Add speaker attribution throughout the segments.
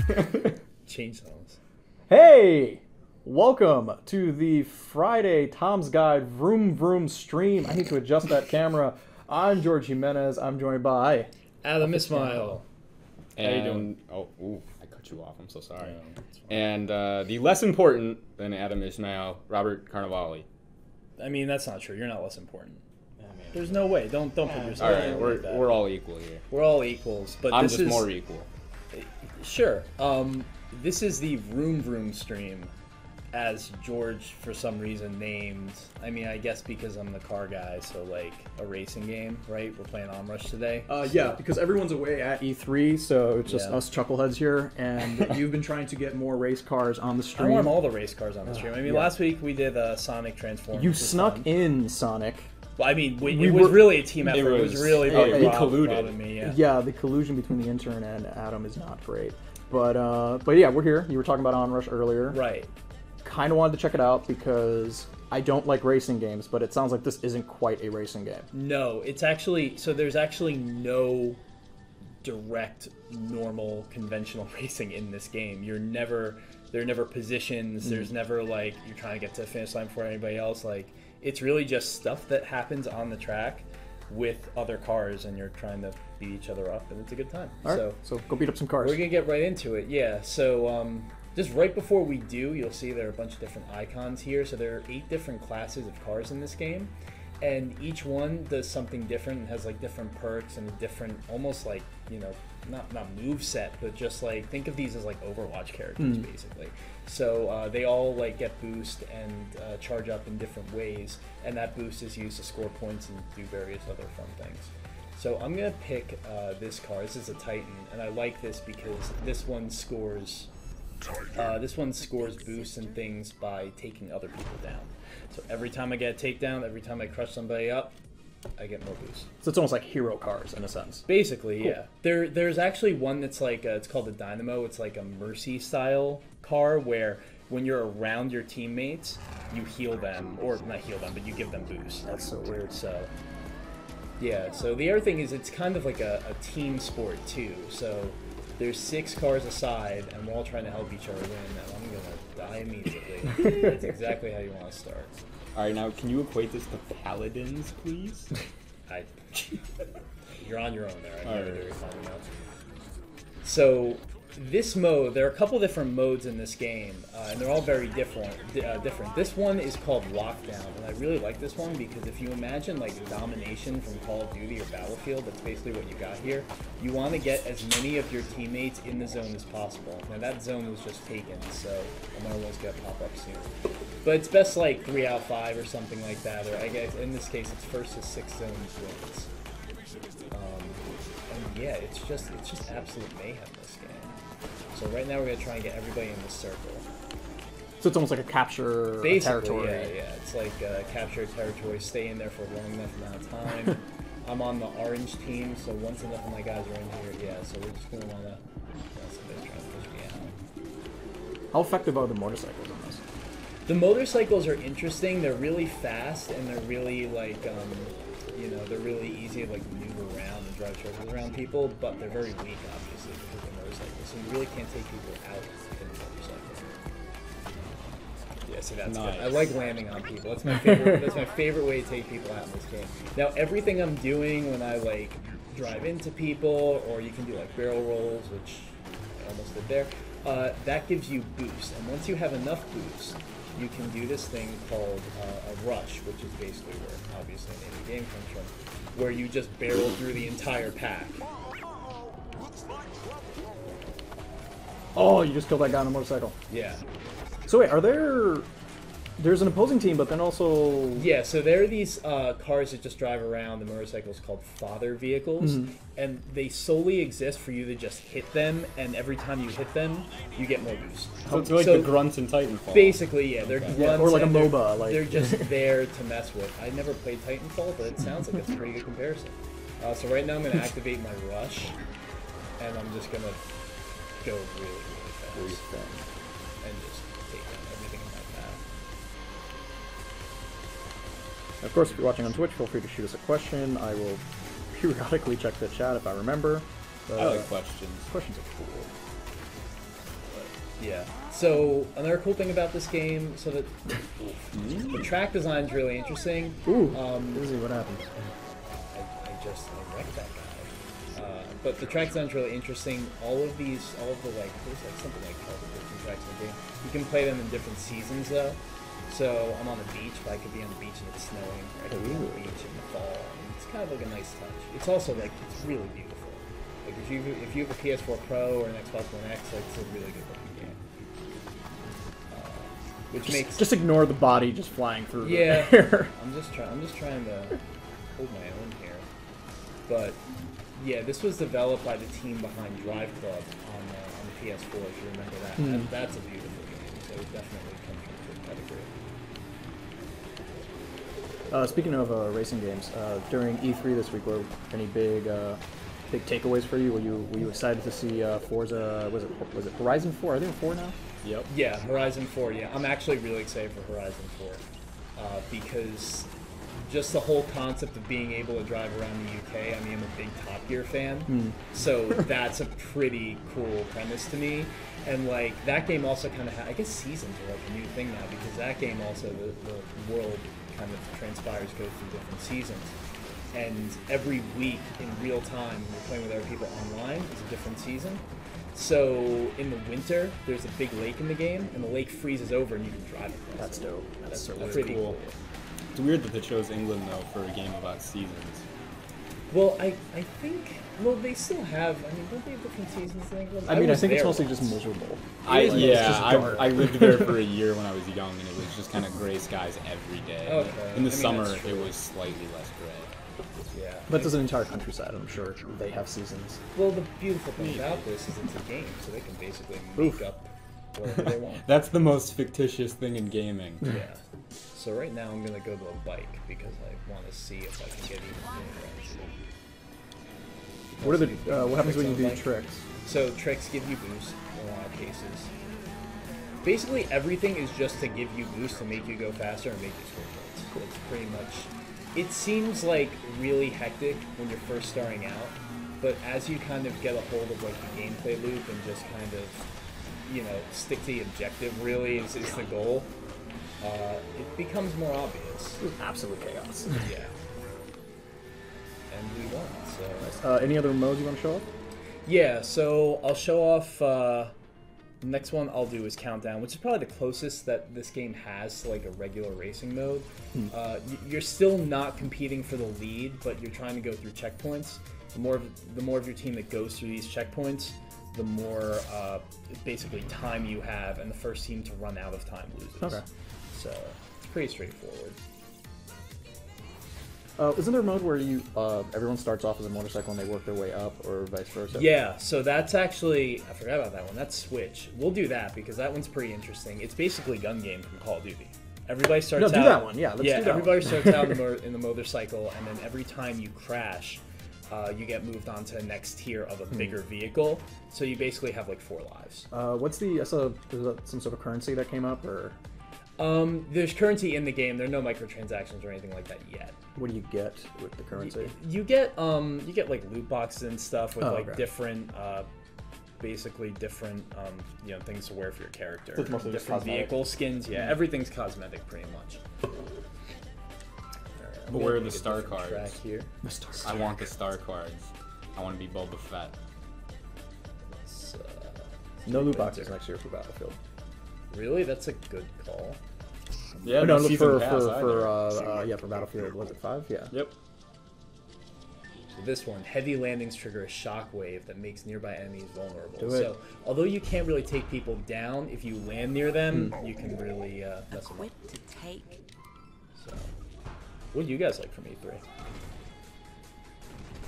Speaker 1: Chainsaws.
Speaker 2: Hey! Welcome to the Friday Tom's Guide Vroom Vroom stream. I need to adjust that camera. I'm George Jimenez. I'm joined by
Speaker 1: Adam Ismail.
Speaker 3: And,
Speaker 1: How you doing?
Speaker 3: I cut you off. I'm so sorry. And the less important than Adam Ismail, Robert Carnevale.
Speaker 1: I mean, that's not true. You're not less important. There's no way. Don't put yourself.
Speaker 3: All right,
Speaker 1: like that.
Speaker 3: we're all equal here.
Speaker 1: We're all equals, but
Speaker 3: I'm
Speaker 1: this
Speaker 3: just
Speaker 1: is
Speaker 3: more equal.
Speaker 1: Sure. This is the Vroom Vroom stream, as George for some reason named. I mean, I guess because I'm the car guy, so like a racing game, right? We're playing ONRUSH today.
Speaker 2: Yeah, because everyone's away at E3, so it's just
Speaker 1: Yeah.
Speaker 2: us chuckleheads here, and you've been trying to get more race cars on the
Speaker 1: I
Speaker 2: stream.
Speaker 1: want all the race cars on the stream. I mean,
Speaker 2: yeah.
Speaker 1: last week we did Sonic Transformers.
Speaker 2: You
Speaker 1: which was
Speaker 2: snuck
Speaker 1: fun.
Speaker 2: in Sonic.
Speaker 1: Well, I mean,
Speaker 2: We
Speaker 1: it was
Speaker 2: were-
Speaker 1: really a team effort. It was
Speaker 3: was-
Speaker 1: really
Speaker 3: oh,
Speaker 1: big
Speaker 3: we
Speaker 1: Rob
Speaker 3: colluded.
Speaker 1: and me.
Speaker 2: Yeah, the collusion between the intern and Adam is not great. But yeah, we're here. You were talking about OnRush earlier.
Speaker 1: Right.
Speaker 2: Kind of wanted to check it out because I don't like racing games, but it sounds like this isn't quite a racing game.
Speaker 1: No, it's actually there's actually no direct, normal, conventional racing in this game. There are never positions. There's never like you're trying to get to the finish line before anybody else. Like it's really just stuff that happens on the track with other cars, and you're trying to beat each other up, and it's a good time.
Speaker 2: All right, so go beat up some cars.
Speaker 1: We're gonna get right into it. Yeah. So just right before we do, you'll see there are a bunch of different icons here. So there are 8 different classes of cars in this game, and each one does something different and has like different perks and a different, almost like, you know, not move set, but just like think of these as like Overwatch characters basically. So they all like get boost and charge up in different ways, and that boost is used to score points and do various other fun things. So I'm gonna pick this car. This is a Titan, and I like this because this one scores. This one scores boosts and things by taking other people down. So every time I get a takedown, every time I crush somebody up, I get more boosts.
Speaker 2: So it's almost like hero cars in a sense.
Speaker 1: Basically, yeah. There's actually one that's like it's called the Dynamo. It's like a Mercy style car where when you're around your teammates, you heal them, or not heal them, but you give them boosts.
Speaker 2: That's so weird.
Speaker 1: So yeah. So the other thing is it's kind of like a team sport too. So there's 6 cars aside, and we're all trying to help each other win. And I'm gonna die immediately. That's exactly how you want to start.
Speaker 3: All right, now can you equate this to paladins, please?
Speaker 1: You're on your own there.
Speaker 3: All right.
Speaker 1: So this mode, there are a couple different modes in this game, and they're all very different. This one is called Lockdown, and I really like this one because if you imagine like domination from Call of Duty or Battlefield, that's basically what you got here. You want to get as many of your teammates in the zone as possible. Now that zone was just taken, so I'm gonna always get pop up soon. But it's best like 3 out of 5 or something like that, or I guess in this case it's first to 6 zones wins. And yeah, it's just absolute mayhem this game. So right now we're gonna try and get everybody in the circle.
Speaker 2: So it's almost like a capture
Speaker 1: Basically,
Speaker 2: territory.
Speaker 1: yeah. It's like capture a territory, stay in there for a long enough amount of time. I'm on the orange team, so once enough of my guys are in here, yeah. So we're just gonna wanna. Somebody's trying to push me out.
Speaker 2: How effective are the motorcycles on this?
Speaker 1: The motorcycles are interesting. They're really fast, and they're really like, they're really easy to like maneuver around and drive circles around people. But they're very weak, obviously, because they're motorcycles. So you really can't take people out in a motorcycle. Yeah, see that's
Speaker 3: Nice.
Speaker 1: good. I like landing on people. That's my favorite. That's my favorite way to take people out in this game. Now everything I'm doing when I like drive into people, or you can do like barrel rolls, which I almost did there. That gives you boost, and once you have enough boost, you can do this thing called a rush, which is basically where obviously the name of the game comes from, where you just barrel through the entire pack.
Speaker 2: Oh, you just killed that guy on a motorcycle.
Speaker 1: Yeah.
Speaker 2: So wait, there's an opposing team, but then also...
Speaker 1: Yeah, so there are these cars that just drive around, the motorcycles called fodder vehicles, and they solely exist for you to just hit them, and every time you hit them, you get more boost.
Speaker 3: So it's like the grunts in Titanfall.
Speaker 1: Basically, yeah, they're grunts,
Speaker 2: Yeah, or like a
Speaker 1: and they're-
Speaker 2: MOBA. Like...
Speaker 1: They're just there to mess with. I never played Titanfall, but it sounds like it's a pretty good comparison. So right now I'm going to activate my rush, and I'm just going to go really fast. And just take down everything in my path.
Speaker 2: Of course, if you're watching on Twitch, feel free to shoot us a question. I will periodically check the chat if I remember.
Speaker 3: I like questions.
Speaker 2: Questions are cool.
Speaker 1: Yeah. So another cool thing about this game, so that the track design is really interesting.
Speaker 2: Ooh, this is what happens.
Speaker 1: I wrecked that guy. But the track design is really interesting. All of the like, there's like something like 12 or 13 tracks in the game. You can play them in different seasons though. So I'm on the beach, but I could be on the beach and it's snowing. Or I could be on the beach in the fall. And it's kind of like a nice touch. It's also like, it's really beautiful. Like if you have a PS4 Pro or an Xbox One X, like, it's a really good looking game. Which makes
Speaker 2: just ignore the body just flying through.
Speaker 1: yeah.
Speaker 2: The air.
Speaker 1: I'm just trying to hold my own here. But yeah, this was developed by the team behind Drive Club on the PS4. If you remember that, that's a beautiful game. So it definitely comes from good pedigree.
Speaker 2: Speaking of racing games, during E3 this week, were any big takeaways for you? Were you excited to see Forza? Was it Horizon 4? Are they in 4 now?
Speaker 3: Yep.
Speaker 1: Yeah, Horizon 4. Yeah, I'm actually really excited for Horizon 4 because just the whole concept of being able to drive around the UK. I mean, I'm a big Top Gear fan, so that's a pretty cool premise to me. And like that game also kind of I guess seasons are like a new thing now because that game also the world kind of transpires, goes through different seasons. And every week in real time, when you're playing with other people online, is a different season. So in the winter, there's a big lake in the game, and the lake freezes over, and you can drive across.
Speaker 2: That's dope. That's so
Speaker 1: pretty cool.
Speaker 3: It's weird that they chose England though for a game about seasons.
Speaker 1: Well, I think they still have. I mean, don't they have different seasons in England?
Speaker 2: I mean, I think it's
Speaker 1: there
Speaker 2: mostly
Speaker 1: once.
Speaker 2: just miserable.
Speaker 3: I
Speaker 2: dark.
Speaker 3: lived there for a year when I was young, and it was just kind of gray skies every day.
Speaker 1: Okay.
Speaker 3: In the
Speaker 1: I mean,
Speaker 3: summer,
Speaker 1: that's true.
Speaker 3: it was slightly less gray.
Speaker 1: Yeah.
Speaker 2: But there's an entire countryside, I'm sure they have seasons.
Speaker 1: Well, the beautiful thing about this is it's a game, so they can basically make up whatever they want.
Speaker 3: That's the most fictitious thing in gaming.
Speaker 1: Yeah. So right now I'm gonna go to a bike because I want to see if I can get even more.
Speaker 2: What happens when you do
Speaker 1: bike?
Speaker 2: tricks?
Speaker 1: So tricks give you boost in a lot of cases. Basically everything is just to give you boost to make you go faster and make you score points. It's pretty much. It seems like really hectic when you're first starting out, but as you kind of get a hold of like the gameplay loop and just kind of, stick to the objective really is the goal, it becomes more obvious.
Speaker 2: It was absolute chaos.
Speaker 1: Yeah. And we won, so...
Speaker 2: Any other modes you want to show off?
Speaker 1: Yeah, so I'll show off... The next one I'll do is Countdown, which is probably the closest that this game has to like a regular racing mode. You're still not competing for the lead, but you're trying to go through checkpoints. The more of your team that goes through these checkpoints, the more basically time you have, and the first team to run out of time loses.
Speaker 2: Okay.
Speaker 1: So it's pretty straightforward.
Speaker 2: Isn't there a mode where you everyone starts off as a motorcycle and they work their way up, or vice versa?
Speaker 1: Yeah, so that's actually, I forgot about that one. That's Switch. We'll do that because that one's pretty interesting. It's basically a gun game from Call of Duty. Everybody starts out.
Speaker 2: No, do that one. Yeah, let's do that
Speaker 1: everybody
Speaker 2: one.
Speaker 1: starts out in the motorcycle, and then every time you crash, you get moved on to the next tier of a bigger vehicle. So you basically have like 4 lives.
Speaker 2: What's the? Is that some sort of currency that came up, or?
Speaker 1: There's currency in the game. There are no microtransactions or anything like that yet.
Speaker 2: What do you get with the currency?
Speaker 1: You get like loot boxes and stuff with
Speaker 2: okay.
Speaker 1: different basically different things to wear for your character.
Speaker 2: So it's mostly just
Speaker 1: different
Speaker 2: cosmetic.
Speaker 1: vehicle skins. Yeah, everything's cosmetic pretty much.
Speaker 3: But where are the star cards?
Speaker 1: Track here.
Speaker 3: I want the star cards. I want to be Boba Fett.
Speaker 2: No loot boxes next year for Battlefield.
Speaker 1: Really? That's a good call.
Speaker 3: Yeah,
Speaker 2: no,
Speaker 3: season
Speaker 2: for
Speaker 3: pass either.
Speaker 2: for Battlefield. Was it 5? Yeah.
Speaker 3: Yep.
Speaker 1: So this one, heavy landings trigger a shockwave that makes nearby enemies vulnerable.
Speaker 2: Do it.
Speaker 1: So although you can't really take people down, if you land near them, you can really mess them up.
Speaker 4: To take.
Speaker 1: So, what do you guys like from E3?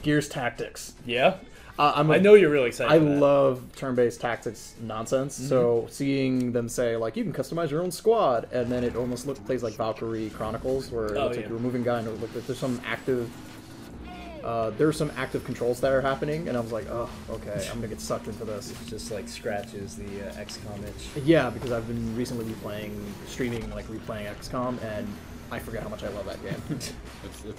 Speaker 2: Gears Tactics.
Speaker 1: Yeah,
Speaker 2: I
Speaker 1: know you're really excited.
Speaker 2: I
Speaker 1: for that.
Speaker 2: love turn-based tactics nonsense. So seeing them say like you can customize your own squad, and then it almost plays like Valkyrie Chronicles, where it looks like you're a moving guy, and it looks like there's some active. There's some active controls that are happening, and I was like, oh, okay, I'm gonna get sucked into this.
Speaker 1: It just like scratches the XCOM itch.
Speaker 2: Yeah, because I've been recently streaming, like replaying XCOM, and I forget how much I love that game.
Speaker 3: It's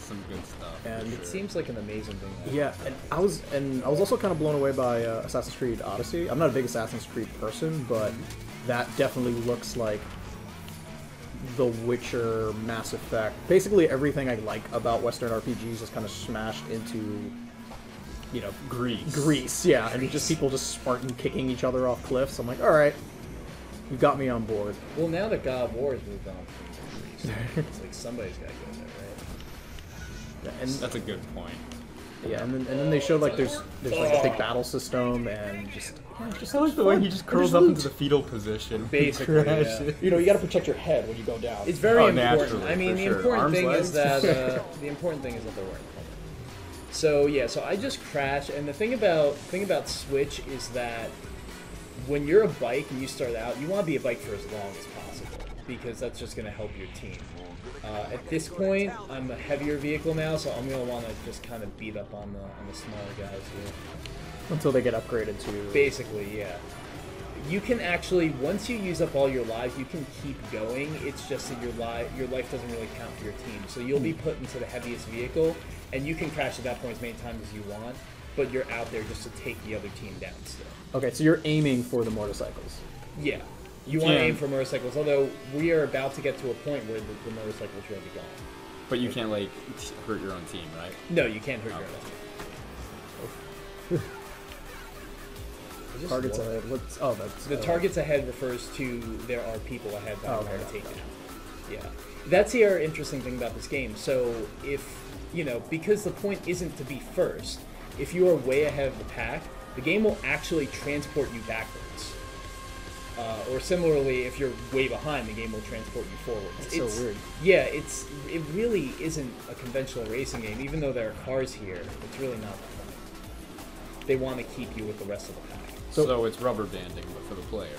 Speaker 3: some good stuff.
Speaker 2: And
Speaker 1: It seems like an amazing thing.
Speaker 2: yeah, and I was also kind of blown away by Assassin's Creed Odyssey. I'm not a big Assassin's Creed person, but that definitely looks like The Witcher, Mass Effect. Basically everything I like about Western RPGs is kind of smashed into, you know, Greece, yeah, and just people just Spartan kicking each other off cliffs. I'm like, all right, you got me on board.
Speaker 1: Well, now that God of War has moved on from Greece, it's like somebody's got to go there, right?
Speaker 2: Yeah, and
Speaker 3: That's a good point.
Speaker 2: yeah, and then they showed like there's like a big battle system and just
Speaker 3: I like the way he just curls up into the fetal position.
Speaker 1: Basically, yeah.
Speaker 3: Crashes.
Speaker 2: you know, you got to protect your head when you go down.
Speaker 1: It's very important.
Speaker 3: naturally,
Speaker 1: I mean,
Speaker 3: for
Speaker 1: the
Speaker 3: sure.
Speaker 1: important
Speaker 3: Arms,
Speaker 1: thing
Speaker 3: legs.
Speaker 1: is that the important thing is that they're wearing helmets. So yeah, so I just crashed, and the thing about Switch is that when you're a bike and you start out, you want to be a bike for as long as possible because that's just going to help your team. At this point, I'm a heavier vehicle now, so I'm going to want to just kind of beat up on the smaller guys here.
Speaker 2: Until they get upgraded to...
Speaker 1: Basically, yeah. You can actually, once you use up all your lives, you can keep going. It's just that your life doesn't really count for your team. So you'll be put into the heaviest vehicle, and you can crash at that point as many times as you want, but you're out there just to take the other team down still.
Speaker 2: Okay, so you're aiming for the motorcycles.
Speaker 1: Yeah. You want to aim for motorcycles, although we are about to get to a point where the motorcycles will be gone.
Speaker 3: But you can't, like, hurt your own team, right?
Speaker 1: No, you can't hurt your own team.
Speaker 2: Targets ahead. What's, oh, that's...
Speaker 1: The targets ahead refers to there are people ahead that are
Speaker 2: okay.
Speaker 1: going to take it out. Yeah. That's the other interesting thing about this game. So if, you know, because the point isn't to be first, if you are way ahead of the pack, the game will actually transport you backwards. Or similarly, if you're way behind, the game will transport you forward.
Speaker 2: It's so weird.
Speaker 1: Yeah, it really isn't a conventional racing game. Even though there are cars here, it's really not that fun. They want to keep you with the rest of the pack.
Speaker 3: So it's rubber banding, but for the player.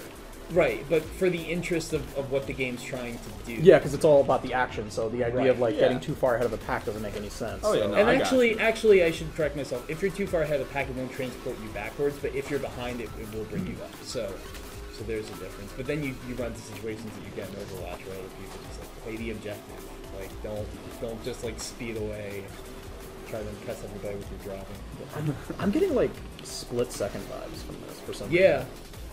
Speaker 1: Right, but for the interest of what the game's trying to do.
Speaker 2: Yeah, because it's all about the action, so the idea of like
Speaker 3: yeah.
Speaker 2: getting too far ahead of the pack doesn't make any sense.
Speaker 3: Oh, yeah,
Speaker 2: so.
Speaker 3: no.
Speaker 1: And
Speaker 3: I
Speaker 1: actually, I should correct myself. If you're too far ahead of the pack, it won't transport you backwards, but if you're behind, it will bring you up. So there's a difference. But then you run into situations that you get in Overwatch where other people just like play the objective. Like don't just like speed away, try to impress everybody with your driving.
Speaker 2: I'm getting like split-second vibes from this for some
Speaker 1: Yeah.
Speaker 2: reason.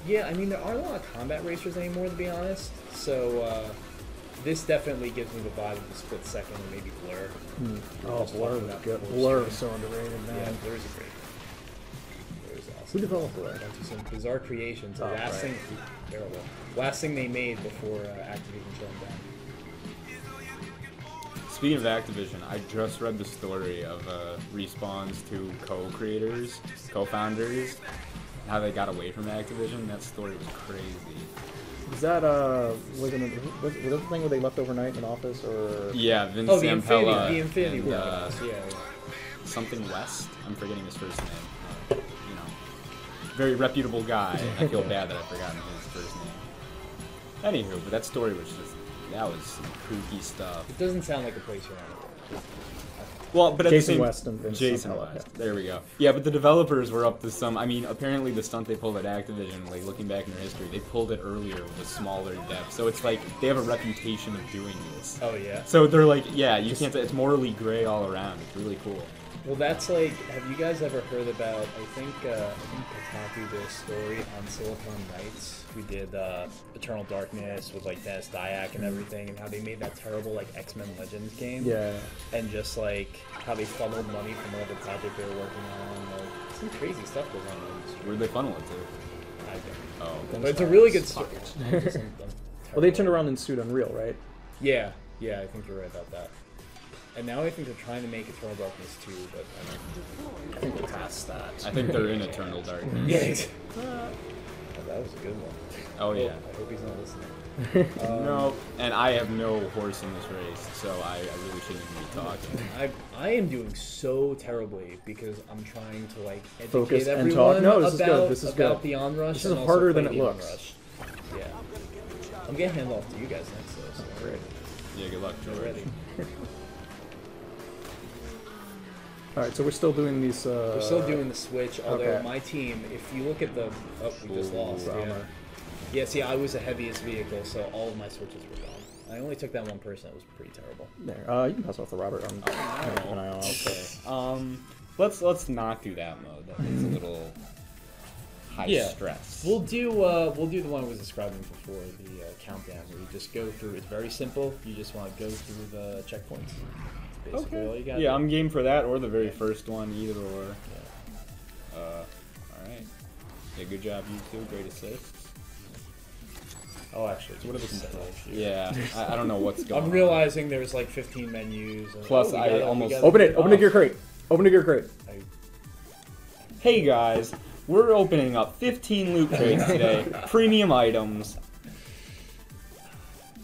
Speaker 1: Yeah, I mean, there aren't a lot of combat racers anymore, to be honest. So, this definitely gives me the vibe of the split second or maybe Blur.
Speaker 2: Oh, Blur was good. Blur was so underrated, man.
Speaker 1: Yeah, Blur's a great game. Blur's awesome.
Speaker 2: Who developed Blur?
Speaker 1: Some Bizarre Creations. The last thing, terrible. Last thing they made before Activision shut them down.
Speaker 3: Speaking of Activision, I just read the story of Respawn's two co-founders, how they got away from Activision. That story was crazy.
Speaker 2: Is that was that the thing where they left overnight in office or?
Speaker 3: Yeah, Vince
Speaker 1: Oh, the
Speaker 3: Zampella
Speaker 1: Infinity
Speaker 3: and,
Speaker 1: War. Yeah.
Speaker 3: something West. I'm forgetting his first name. You know, very reputable guy. I feel bad that I've forgotten his first name. Anywho, but that story was was some kooky stuff.
Speaker 1: It doesn't sound like a place you want to work.
Speaker 3: Well, but at
Speaker 2: Jason
Speaker 3: the same,
Speaker 2: West and Vince
Speaker 3: Jason
Speaker 2: Zampella,
Speaker 3: West.
Speaker 2: yeah.
Speaker 3: There we go. Yeah, but the developers were up to some. I mean, apparently the stunt they pulled at Activision, like looking back in their history, they pulled it earlier with a smaller depth. So it's like they have a reputation of doing this.
Speaker 1: Oh, yeah?
Speaker 3: So they're like, yeah, you can't say it's morally gray all around. It's really cool.
Speaker 1: Well, that's like, have you guys ever heard about, I think Kotaku did a story on Silicon Knights, who did Eternal Darkness with like Dennis Dyack and everything, and how they made that terrible like X-Men Legends game.
Speaker 2: Yeah.
Speaker 1: And just like how they funneled money from another project they were working on. Like, some crazy stuff goes on in the industry.
Speaker 3: Where'd they funnel it to?
Speaker 1: I don't know.
Speaker 3: Oh,
Speaker 1: But it's a really good story.
Speaker 2: Well, they turned around and sued Unreal, right?
Speaker 1: Yeah, I think you're right about that. And now I think they're trying to make Eternal Darkness 2, but I
Speaker 2: I think we're past that.
Speaker 3: I think they're in Eternal Darkness.
Speaker 1: don't know. Oh, that was a good one.
Speaker 3: Oh yeah.
Speaker 1: I hope he's not listening.
Speaker 3: No, and I have no horse in this race, so I really shouldn't even be talking.
Speaker 1: I am doing so terribly because I'm trying to like educate
Speaker 2: Focus and
Speaker 1: everyone
Speaker 2: talk. No, this is
Speaker 1: about,
Speaker 2: good. This is
Speaker 1: about
Speaker 2: good.
Speaker 1: the ONRUSH.
Speaker 2: This is
Speaker 1: and also
Speaker 2: harder
Speaker 1: play
Speaker 2: than it
Speaker 1: the
Speaker 2: looks.
Speaker 1: ONRUSH. Yeah. I'm getting handed off to you guys next though, so
Speaker 2: Great.
Speaker 3: Yeah, good luck,
Speaker 1: get
Speaker 3: George.
Speaker 1: ready.
Speaker 2: All right, so we're still doing these.
Speaker 1: We're still doing the switch, although
Speaker 2: okay.
Speaker 1: my team, if you look at the... Oh, we just lost.
Speaker 2: Bummer.
Speaker 1: Yeah. Yeah, see, I was the heaviest vehicle, so all of my switches were gone. I only took that one person. It was pretty terrible.
Speaker 2: There. You can pass off to Robert. I'm keep an eye on.
Speaker 3: Okay. Let's not do that mode. It's a little high stress.
Speaker 1: We'll do the one I was describing before, the countdown, where you just go through. It's very simple. You just want to go through the checkpoints. That's basically all you got.
Speaker 3: Yeah, I'm game for that, or the very first one, either or. Yeah. All right. Yeah, good job, you two. Great assists.
Speaker 1: Oh, actually,
Speaker 3: so what are the controls? Yeah, I don't know what's going on.
Speaker 1: I'm realizing there's like 15 menus. And,
Speaker 3: plus, I almost
Speaker 2: open the gear crate. Open the gear crate.
Speaker 3: Hey guys, we're opening up 15 loot crates today. Premium items.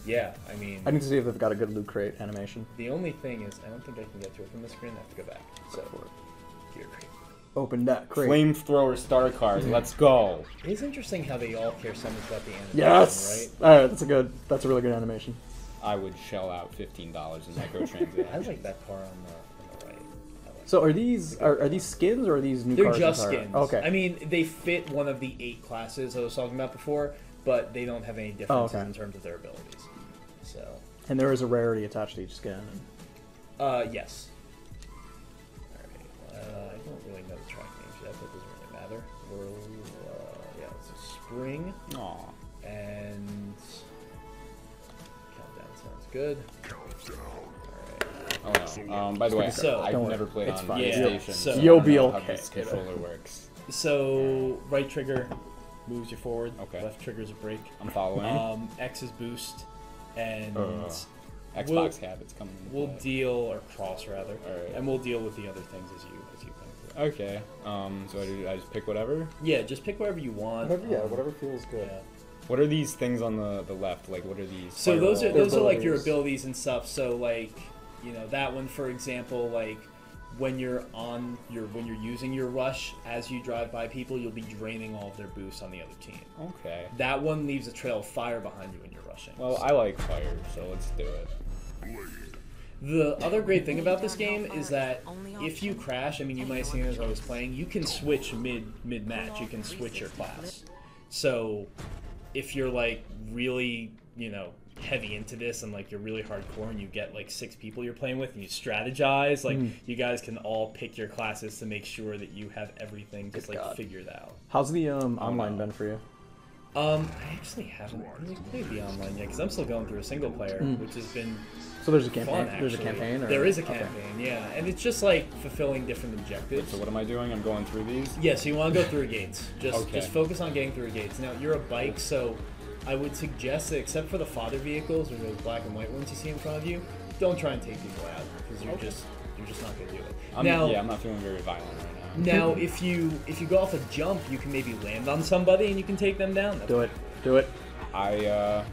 Speaker 1: Yeah, I mean...
Speaker 2: I need to see if they've got a good loot crate animation.
Speaker 1: The only thing is, I don't think I can get to it from the screen. I have to go back. So, gear crate.
Speaker 2: Open that crate.
Speaker 3: Flamethrower star card. Let's go.
Speaker 1: It is interesting how they all care so much about the animation,
Speaker 2: yes!
Speaker 1: right?
Speaker 2: Alright, that's a really good animation.
Speaker 3: I would shell out $15 in microtransactions.
Speaker 1: I like that car on the right.
Speaker 2: So are these skins or are these new
Speaker 1: They're
Speaker 2: cars?
Speaker 1: They're just skins.
Speaker 2: Okay.
Speaker 1: I mean, they fit one of the 8 classes I was talking about before, but they don't have any differences in terms of their abilities. So.
Speaker 2: And there is a rarity attached to each skin.
Speaker 1: Yes. Alright. I don't really know the track names yet, but it doesn't really matter. Yeah, it's a spring.
Speaker 3: Aw.
Speaker 1: And countdown sounds good.
Speaker 3: Oh no. By the way,
Speaker 1: so,
Speaker 3: I've never played on PlayStation.
Speaker 1: So,
Speaker 2: you'll be
Speaker 3: how
Speaker 2: okay.
Speaker 3: this controller works.
Speaker 1: So right trigger moves you forward.
Speaker 3: Okay.
Speaker 1: Left trigger's a brake.
Speaker 3: I'm following.
Speaker 1: X is boost, and
Speaker 3: Xbox habits coming.
Speaker 1: We'll deal, or cross rather,
Speaker 3: right.
Speaker 1: and we'll deal with the other things as you come through.
Speaker 3: Okay. So I just pick whatever.
Speaker 1: Yeah, just pick whatever you want.
Speaker 2: Whatever feels good.
Speaker 1: Yeah.
Speaker 3: What are these things on the left? Like, what are these?
Speaker 1: So those are like your
Speaker 2: abilities.
Speaker 1: abilities and stuff. So like, you know, that one for example, like when you're using your rush as you drive by people, you'll be draining all of their boosts on the other team.
Speaker 3: Okay.
Speaker 1: That one leaves a trail of fire behind you when you're rushing.
Speaker 3: Well, I like fire, so let's do it.
Speaker 1: The other great thing about this game is that if you crash, I mean, you might have seen it as I was playing, you can switch mid-match. You can switch your class. So if you're like really, you know, heavy into this and like you're really hardcore and you get like 6 people you're playing with and you strategize, like you guys can all pick your classes to make sure that you have everything just like figured out.
Speaker 2: How's the online been for you?
Speaker 1: I actually haven't really played the online yet because I'm still going through a single player, which has been
Speaker 2: so there's a campaign.
Speaker 1: fun,
Speaker 2: There's a campaign. Or?
Speaker 1: There is a campaign, yeah, and it's just like fulfilling different objectives.
Speaker 3: So what am I doing? I'm going through these.
Speaker 1: Yeah, so you want to go through gates. Just focus on getting through gates. Now you're a bike, so I would suggest that except for the fodder vehicles or those black and white ones you see in front of you, don't try and take people out because you're just not gonna do it.
Speaker 3: I'm not feeling very violent right now.
Speaker 1: Now, if you go off a jump, you can maybe land on somebody and you can take them down.
Speaker 2: Do it.
Speaker 3: Yeah.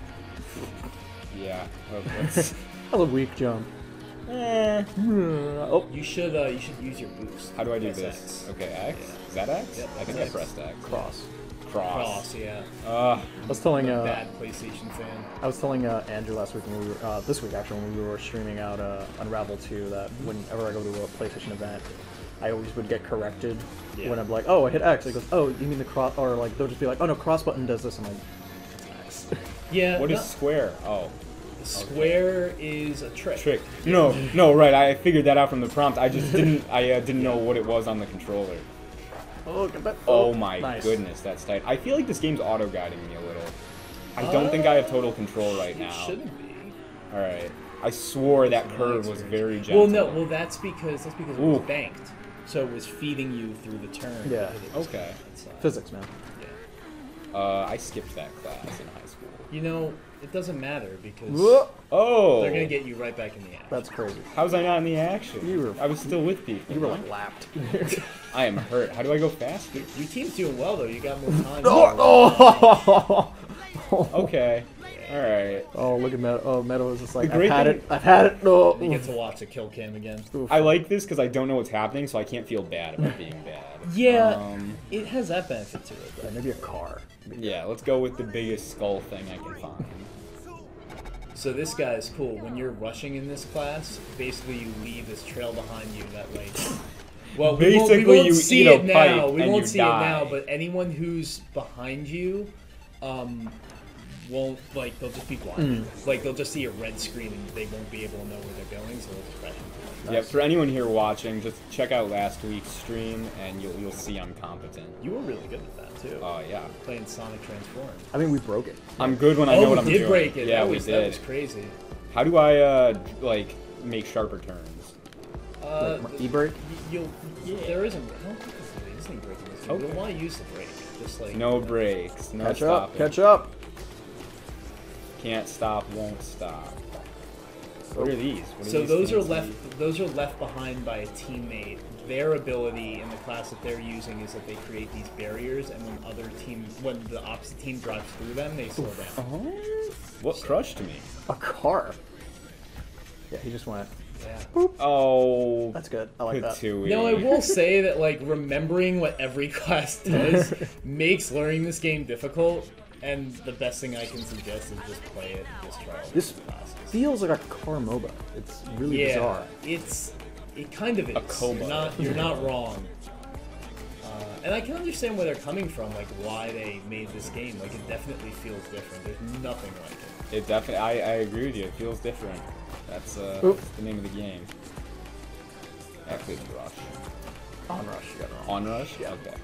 Speaker 2: That was a weak jump. Oh.
Speaker 1: You should use your boost.
Speaker 3: How do I do
Speaker 1: Press
Speaker 3: this?
Speaker 1: X.
Speaker 3: Okay, X.
Speaker 1: Yeah.
Speaker 3: Is that X?
Speaker 1: Yep,
Speaker 3: I think I pressed X.
Speaker 1: Cross, yeah.
Speaker 2: I was telling
Speaker 1: bad PlayStation fan.
Speaker 2: I was telling Andrew last week when we were this week actually when we were streaming out Unravel 2 that whenever I go to a PlayStation event, I always would get corrected when I'm like, oh, I hit X. He goes, oh, you mean the cross? Or like they'll just be like, oh no, cross button does this. I'm like, it's X.
Speaker 1: Yeah.
Speaker 3: What is square? Oh.
Speaker 1: Square is a trick.
Speaker 3: No, right. I figured that out from the prompt. I just didn't. I didn't know what it was on the controller.
Speaker 2: Oh, get that.
Speaker 3: Oh my
Speaker 2: nice.
Speaker 3: goodness, that's tight. I feel like this game's auto guiding me a little. I don't think I have total control right now.
Speaker 1: It shouldn't be.
Speaker 3: All right. I swore that curve was very gentle.
Speaker 1: Well, no. Well, that's because it was banked, so it was feeding you through the turn.
Speaker 2: Yeah.
Speaker 3: Okay.
Speaker 2: Physics, man.
Speaker 1: Yeah.
Speaker 3: I skipped that class in high school.
Speaker 1: You know, it doesn't matter because they're gonna get you right back in the action.
Speaker 2: That's crazy.
Speaker 3: How was I not in the action? I was still with people.
Speaker 2: You were like lapped.
Speaker 3: I am hurt. How do I go faster?
Speaker 1: Your team's doing well though. You got more time.
Speaker 3: Okay. All right.
Speaker 2: Oh, look at Meadow. Oh, Meadow is just like,
Speaker 3: I've had
Speaker 2: it. No.
Speaker 1: You get to watch a kill cam again.
Speaker 3: I like this because I don't know what's happening, so I can't feel bad about being bad.
Speaker 1: Yeah, it has that benefit to it.
Speaker 2: Yeah, maybe a car.
Speaker 3: Yeah, let's go with the biggest skull thing I can find.
Speaker 1: So this guy is cool. When you're rushing in this class, basically you leave this trail behind you that like. Well,
Speaker 3: basically
Speaker 1: we won't
Speaker 3: you
Speaker 1: see
Speaker 3: eat
Speaker 1: it
Speaker 3: a
Speaker 1: now.
Speaker 3: pipe
Speaker 1: We
Speaker 3: and
Speaker 1: won't
Speaker 3: you
Speaker 1: see
Speaker 3: die.
Speaker 1: it now, but anyone who's behind you, won't, like, they'll just be blind. Like, they'll just see a red screen and they won't be able to know where they're going, so they'll just crash into it.
Speaker 3: Yeah, for anyone here watching, just check out last week's stream, and you'll see I'm competent.
Speaker 1: You were really good at that, too.
Speaker 3: Oh, yeah.
Speaker 1: Playing Sonic Transform.
Speaker 2: I mean, we broke it.
Speaker 3: I'm good when I know what I'm doing.
Speaker 1: Oh, we did break it.
Speaker 3: Yeah,
Speaker 1: we did. That was crazy.
Speaker 3: How do I, like, make sharper turns?
Speaker 2: Like, e-brake?
Speaker 1: There isn't. I don't think there's any brake in this game.
Speaker 3: Okay.
Speaker 1: You'll want to use the brake. Just like
Speaker 3: No brakes, no
Speaker 2: Catch
Speaker 3: stopping.
Speaker 2: up, catch up.
Speaker 3: Can't stop, won't stop. What are these? What are
Speaker 1: So
Speaker 3: these
Speaker 1: those are
Speaker 3: fancy-
Speaker 1: those are left behind by a teammate. Their ability in the class that they're using is that they create these barriers, and when the opposite team drives through them, they slow down.
Speaker 3: What crushed me?
Speaker 2: A car. Yeah, he just went.
Speaker 1: Yeah.
Speaker 3: Oh,
Speaker 2: That's good. I like that.
Speaker 3: Patooey.
Speaker 1: No, I will say that like remembering what every class does makes learning this game difficult. And the best thing I can suggest is just play it and just try all
Speaker 2: This
Speaker 1: the classes.
Speaker 2: feels like a car MOBA. It's really bizarre.
Speaker 1: It kind of is.
Speaker 3: A Koba.
Speaker 1: You're not wrong. And I can understand where they're coming from, like why they made this game. Like it definitely feels different. There's nothing like it.
Speaker 3: It definitely. I agree with you. It feels different. That's the name of the game. Actually, it's Rush.
Speaker 2: ONRUSH, you got it wrong.
Speaker 3: ONRUSH?
Speaker 2: Yeah.
Speaker 3: Okay.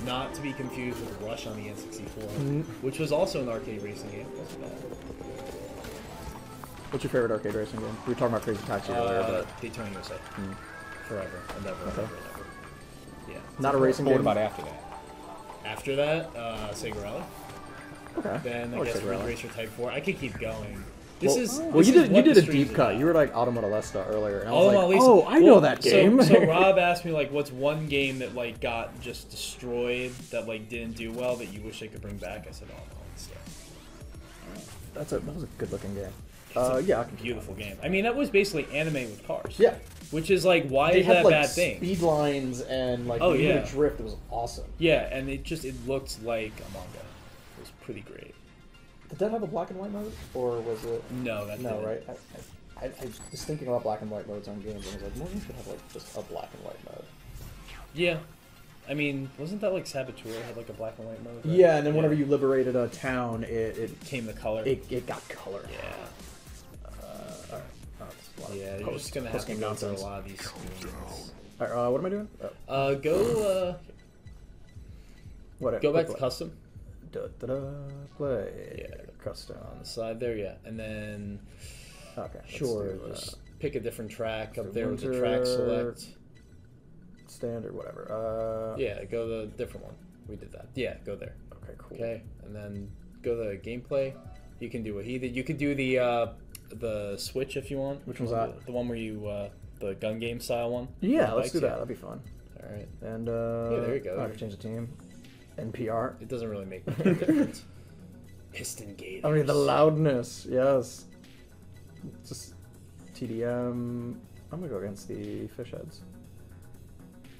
Speaker 1: Not to be confused with Rush on the N64, which was also an arcade racing game. It wasn't bad.
Speaker 2: What's your favorite arcade racing game? We were talking about Crazy Taxi earlier, but
Speaker 1: Daytona USA. Forever and ever and ever and ever. Yeah.
Speaker 2: not a racing
Speaker 3: What
Speaker 2: game.
Speaker 3: about after that?
Speaker 1: After that, Sega Rally.
Speaker 2: Okay.
Speaker 1: Then I
Speaker 2: like
Speaker 1: guess
Speaker 2: Sega
Speaker 1: Ridge
Speaker 2: Rally.
Speaker 1: Racer Type 4. I could keep going.
Speaker 2: Well,
Speaker 1: This
Speaker 2: you
Speaker 1: is
Speaker 2: did
Speaker 1: what
Speaker 2: a
Speaker 1: the streams
Speaker 2: deep cut.
Speaker 1: are
Speaker 2: You
Speaker 1: about.
Speaker 2: were like Automata Lesta earlier, and I was
Speaker 1: Automata
Speaker 2: like,
Speaker 1: Lesta.
Speaker 2: oh, I know that game.
Speaker 1: So Rob asked me like, what's one game that like got just destroyed that like didn't do well that you wish I could bring back? I said Automata Lesta.
Speaker 2: that was a good looking game.
Speaker 1: It's
Speaker 2: yeah,
Speaker 1: a beautiful game. I mean, that was basically anime with cars.
Speaker 2: Yeah.
Speaker 1: Which is like, why
Speaker 2: They
Speaker 1: is
Speaker 2: had
Speaker 1: that a
Speaker 2: like
Speaker 1: bad thing?
Speaker 2: speed lines and like
Speaker 1: Oh,
Speaker 2: the
Speaker 1: yeah.
Speaker 2: drift. It was awesome.
Speaker 1: Yeah, and it looked like a manga. It was pretty great.
Speaker 2: Did that have a black and white mode, or was it?
Speaker 1: No, that
Speaker 2: No,
Speaker 1: didn't.
Speaker 2: right? I was thinking about black and white modes on games, and I was like, more games should have like just a black and white mode.
Speaker 1: Yeah. I mean, wasn't that like Saboteur had like a black and white mode? Right?
Speaker 2: Yeah, and then whenever you liberated a town, it
Speaker 1: came the color.
Speaker 2: it got color.
Speaker 1: Yeah.
Speaker 2: All right. Oh, it's a lot of
Speaker 1: Yeah, you're just gonna have to
Speaker 2: post-game
Speaker 1: go through a
Speaker 2: nonsense.
Speaker 1: lot of these screens.
Speaker 2: All right, what am I doing? Oh,
Speaker 1: Go back to
Speaker 2: play.
Speaker 1: custom
Speaker 2: Play.
Speaker 1: Yeah.
Speaker 2: Custom.
Speaker 1: on the side there, yeah, and then
Speaker 2: Okay. let's
Speaker 1: sure,
Speaker 2: do,
Speaker 1: just pick a different track
Speaker 2: for
Speaker 1: up there with the track
Speaker 2: winter.
Speaker 1: select.
Speaker 2: Standard, whatever.
Speaker 1: Yeah, go the different one. We did that. Yeah, go there.
Speaker 2: Okay, cool.
Speaker 1: Okay, and then go to gameplay. You can do what he did. You could do the switch if you want.
Speaker 2: Which one's that?
Speaker 1: The one where you the gun game style one.
Speaker 2: Yeah,
Speaker 1: The
Speaker 2: let's
Speaker 1: bikes,
Speaker 2: do that.
Speaker 1: yeah.
Speaker 2: That'd be fun.
Speaker 1: All right.
Speaker 2: And
Speaker 1: there you go.
Speaker 2: I can change the team. NPR.
Speaker 1: It doesn't really make much of a difference. Piston Gators.
Speaker 2: I mean the loudness. Yes. Just TDM. I'm gonna go against the fish heads.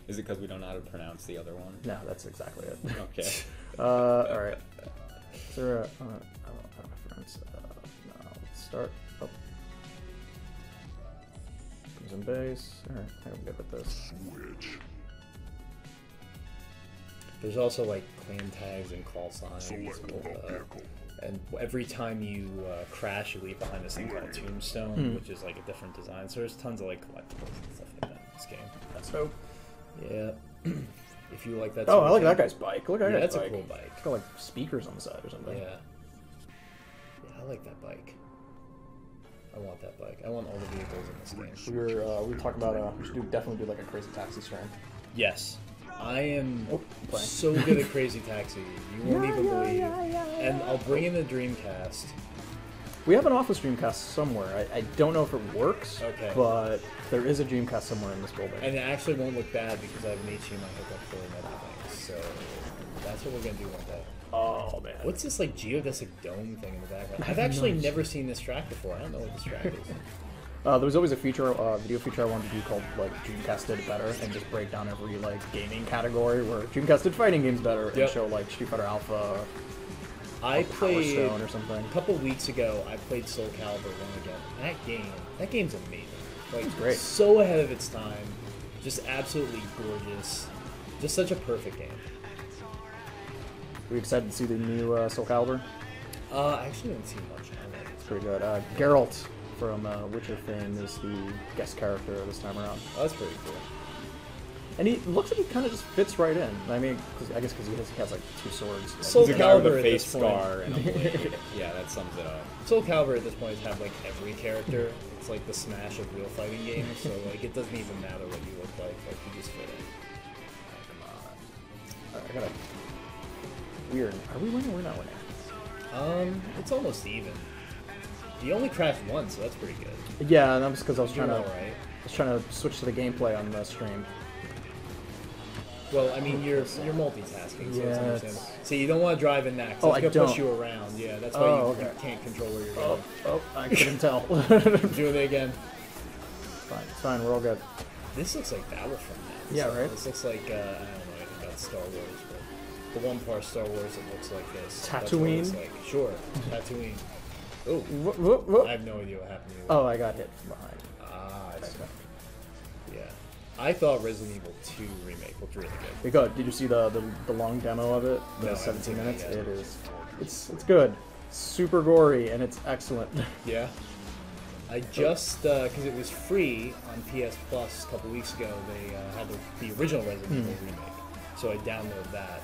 Speaker 3: Is it because we don't know how to pronounce the other one?
Speaker 2: No, that's exactly it.
Speaker 3: Okay.
Speaker 2: All right. Is there a? I don't have a reference. No, let's start. Oh. Crimson base. All right, I'm good with this.
Speaker 1: There's also like clan tags and call signs. And every time you crash, you leave behind this thing called a tombstone, which is like a different design. So there's tons of like collectibles and stuff like that in this game.
Speaker 2: That's dope.
Speaker 1: Yeah. If you like that.
Speaker 2: Oh,
Speaker 1: sort
Speaker 2: I
Speaker 1: of
Speaker 2: like
Speaker 1: thing.
Speaker 2: that guy's bike. Look at that
Speaker 1: Yeah,
Speaker 2: guy's
Speaker 1: that's
Speaker 2: bike.
Speaker 1: a cool bike.
Speaker 2: It's got like speakers on the side or something.
Speaker 1: Yeah. Yeah, I like that bike. I want that bike. I want all the vehicles in this game.
Speaker 2: We were talking about we should definitely do like a Crazy Taxi stream.
Speaker 1: Yes. I am
Speaker 2: playing.
Speaker 1: so good at Crazy Taxi. You won't even believe. And I'll bring in the Dreamcast.
Speaker 2: We have an office Dreamcast somewhere. I don't know if it works.
Speaker 1: Okay.
Speaker 2: But there is a Dreamcast somewhere in this building.
Speaker 1: And it actually won't look bad because I have an HDMI hookup for it and everything. So that's what we're going to do one day.
Speaker 2: Oh man.
Speaker 1: What's this like geodesic dome thing in the background? I've actually never seen this track before. I don't know what this track is.
Speaker 2: There was always a feature, video feature I wanted to do called like Dreamcast did it better, and just break down every like gaming category where Dreamcast did fighting games better, and show like Street Fighter Alpha.
Speaker 1: I played
Speaker 2: Power Stone or something.
Speaker 1: a couple weeks ago. I played Soul Calibur 1 again. That game's amazing. Like
Speaker 2: It's great.
Speaker 1: so ahead of its time, just absolutely gorgeous. Just such a perfect game.
Speaker 2: We excited to see the new Soul Calibur.
Speaker 1: I actually didn't see much on it.
Speaker 2: It's pretty good. Geralt from Witcher fame is the guest character this time around.
Speaker 1: Oh, that's pretty cool.
Speaker 2: And he looks like he kind of just fits right in. I mean, I guess because he has like 2 swords.
Speaker 1: Soul
Speaker 3: He's a guy with
Speaker 1: Calibur
Speaker 3: a
Speaker 1: at
Speaker 3: face
Speaker 1: this point.
Speaker 3: scar and a blade. Yeah, that sums it up.
Speaker 1: Soul Calibur at this point has had like every character. It's like the Smash of real fighting games, so like it doesn't even matter what you look like you just fit in.
Speaker 2: Oh, come on. I got a weird. Are we winning or we're not winning?
Speaker 1: It's almost even. You only crashed once, so that's pretty good.
Speaker 2: Yeah, and that was because I was
Speaker 1: You're
Speaker 2: trying to.
Speaker 1: alright.
Speaker 2: I was trying to switch to the gameplay on the stream.
Speaker 1: Well, I mean, you're multitasking, so
Speaker 2: Yeah,
Speaker 1: it's understandable. See, you don't want to drive in that,
Speaker 2: Oh,
Speaker 1: because
Speaker 2: I
Speaker 1: it's going to push
Speaker 2: don't.
Speaker 1: you around. Yeah, that's why
Speaker 2: Oh,
Speaker 1: you
Speaker 2: okay.
Speaker 1: can't control where you're
Speaker 2: Oh,
Speaker 1: going.
Speaker 2: I couldn't tell.
Speaker 1: Doing it again.
Speaker 2: It's fine, we're all good.
Speaker 1: This looks like Battlefront now.
Speaker 2: Yeah, right?
Speaker 1: This looks like, I don't know anything about Star Wars, but the one part of Star Wars that looks like this. That's what it looks
Speaker 2: Tatooine?
Speaker 1: like. Sure, Tatooine. Oh,
Speaker 2: Whoop.
Speaker 1: I have no idea what happened to you.
Speaker 2: Oh, I got hit from behind.
Speaker 1: Ah, I see. Yeah. I thought Resident Evil 2 Remake looked really good.
Speaker 2: Hey, good. Did you see the long demo of it? The
Speaker 1: No, I haven't
Speaker 2: 17
Speaker 1: seen that
Speaker 2: minutes?
Speaker 1: yet.
Speaker 2: It is. It's good. Super gory and it's excellent.
Speaker 1: Yeah. I just, because it was free on PS Plus a couple weeks ago, they had the original Resident Evil Remake. So I downloaded that.